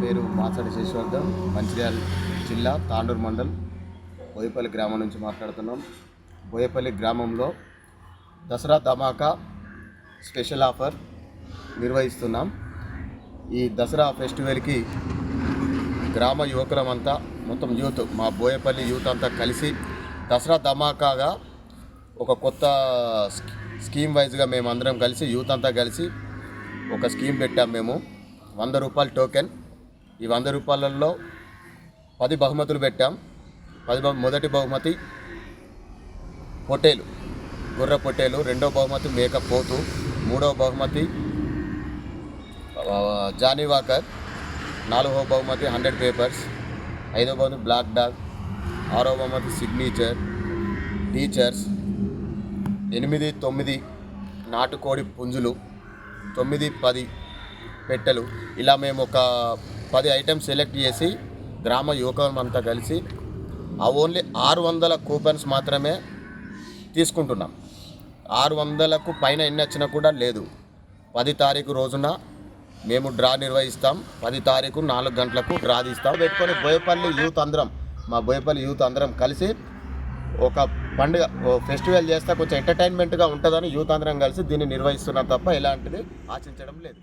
పేరు మాసాడి శేషవర్ధన్, మంచిర్యాల జిల్లా తాండూరు మండల్ బోయపల్లి గ్రామం నుంచి మాట్లాడుతున్నాం. బోయపల్లి గ్రామంలో దసరా ధమాకా స్పెషల్ ఆఫర్ నిర్వహిస్తున్నాం. ఈ దసరా ఫెస్టివల్కి గ్రామ యువకులమంతా మొత్తం యూత్, మా బోయపల్లి యూత్ అంతా కలిసి దసరా ధమాకాగా ఒక కొత్త స్కీమ్ వైజ్గా మేమందరం కలిసి యూత్ అంతా కలిసి ఒక స్కీమ్ పెట్టాం. మేము 100 రూపాయల టోకెన్. ఈ 100 రూపాయలలో 10 బహుమతులు పెట్టాం. మొదటి బహుమతి పొట్టేలు, గుర్ర పొట్టేలు. రెండో బహుమతి మేక పోతు. మూడవ బహుమతి జానీ వాకర్. నాలుగవ బహుమతి 100 పేపర్స్. ఐదవ బహుమతి బ్లాక్ డాగ్. ఆరవ బహుమతి సిగ్నేచర్ టీచర్స్. 8, 9 నాటుకోడి పుంజులు. 9, 10 పెట్టెలు. ఇలా మేము ఒక 10 ఐటమ్స్ సెలెక్ట్ చేసి గ్రామ యువకులంతా కలిసి ఓన్లీ 600 కూపన్స్ మాత్రమే తీసుకుంటున్నాం. 600కు పైన ఎన్ని వచ్చినా కూడా లేదు. 10 తారీఖు రోజున మేము డ్రా నిర్వహిస్తాం. 10 తారీఖు 4 గంటలకు డ్రా తీస్తాం. పెట్టుకొని బోయపల్లి యూత్ అందరం, మా బోయపల్లి యూత్ అందరం కలిసి ఒక పండుగ ఫెస్టివల్ చేస్తే కొంచెం ఎంటర్టైన్మెంట్గా ఉంటుందని యూత్ అందరం కలిసి దీన్ని నిర్వహిస్తున్నాం తప్ప ఎలాంటిది ఆశించడం లేదు.